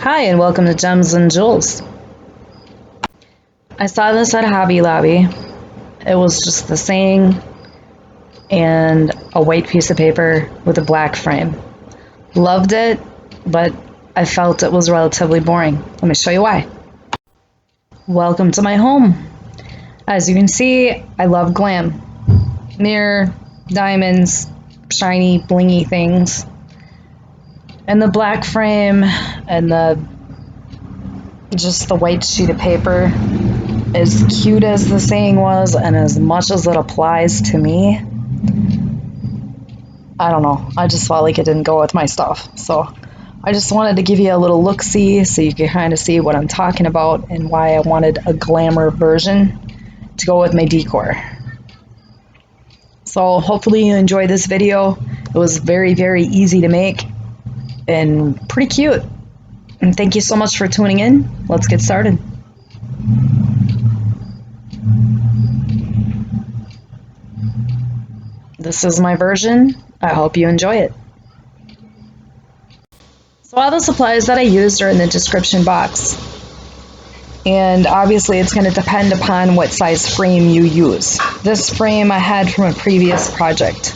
Hi, and welcome to Gems and Jewels. I saw this at Hobby Lobby. It was just the saying and a white piece of paper with a black frame. Loved it, but I felt it was relatively boring. Let me show you why. Welcome to my home. As you can see, I love glam. Mirror, diamonds, shiny, blingy things. And the black frame and just the white sheet of paper, as cute as the saying was and as much as it applies to me, I don't know, I just felt like it didn't go with my stuff. So I just wanted to give you a little look-see so you can kind of see what I'm talking about and why I wanted a glamour version to go with my decor. So hopefully you enjoyed this video. It was very, very easy to make and pretty cute. And thank you so much for tuning in. Let's get started. This is my version. I hope you enjoy it. So all the supplies that I used are in the description box. And obviously it's going to depend upon what size frame you use. This frame I had from a previous project.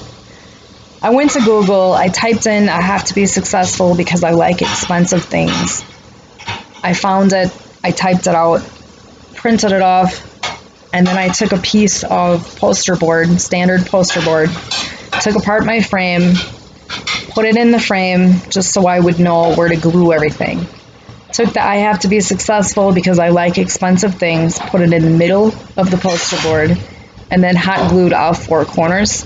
I went to Google, I typed in I have to be successful because I like expensive things. I found it, I typed it out, printed it off, and then I took a piece of poster board, standard poster board, took apart my frame, put it in the frame just so I would know where to glue everything. Took the I have to be successful because I like expensive things, put it in the middle of the poster board, and then hot glued all four corners.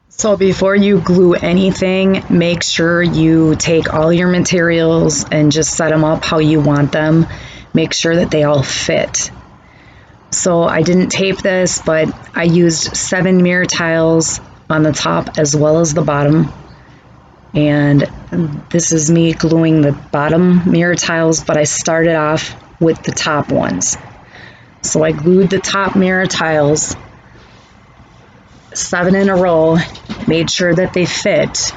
So before you glue anything, make sure you take all your materials and just set them up how you want them. Make sure that they all fit. So I didn't tape this, but I used 7 mirror tiles on the top as well as the bottom. And this is me gluing the bottom mirror tiles, but I started off with the top ones. So I glued the top mirror tiles 7 in a row, made sure that they fit.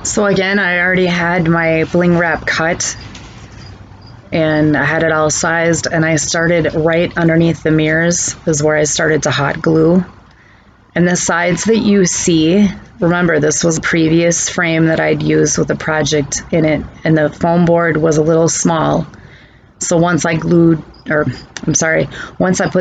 So again, I already had my Bling Wrap cut and I had it all sized, and I started right underneath the mirrors is where I started to hot glue. And the sides that you see, remember this was a previous frame that I'd used with a project in it, and the foam board was a little small. So once I put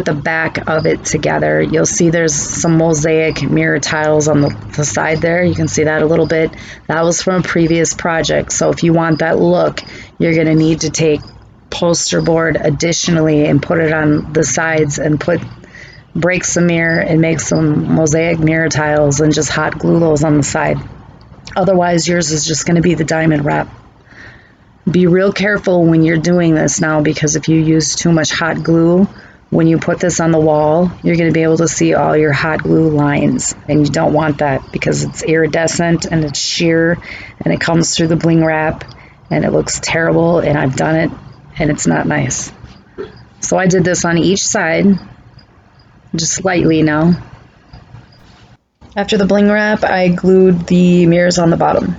the back of it together, you'll see there's some mosaic mirror tiles on the side there. You can see that a little bit. That was from a previous project. So if you want that look, you're going to need to take poster board additionally and put it on the sides and break some mirror and make some mosaic mirror tiles and just hot glue those on the side. Otherwise, yours is just going to be the diamond wrap. Be real careful when you're doing this now, because if you use too much hot glue, when you put this on the wall, you're going to be able to see all your hot glue lines, and you don't want that because it's iridescent and it's sheer and it comes through the bling wrap and it looks terrible, and I've done it and it's not nice. So I did this on each side, just lightly now. After the bling wrap, I glued the mirrors on the bottom.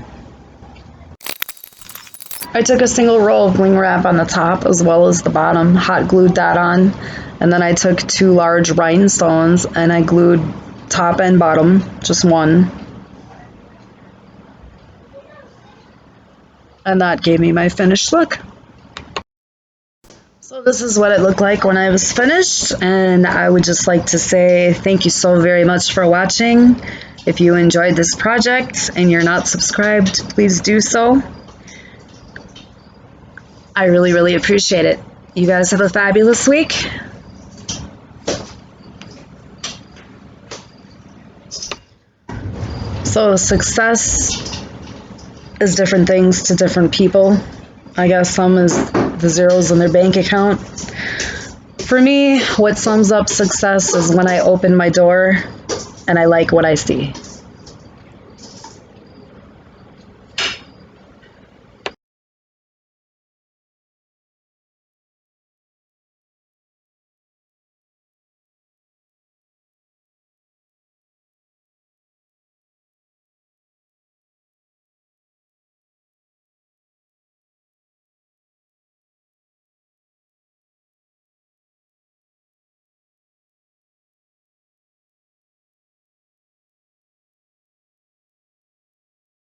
I took a single roll of bling wrap on the top as well as the bottom, hot glued that on, and then I took 2 large rhinestones and I glued top and bottom, just one. And that gave me my finished look. So this is what it looked like when I was finished, and I would just like to say thank you so very much for watching. If you enjoyed this project and you're not subscribed, please do so. I really, really appreciate it. You guys have a fabulous week. So success is different things to different people. I guess some is the zeros in their bank account. For me, what sums up success is when I open my door and I like what I see.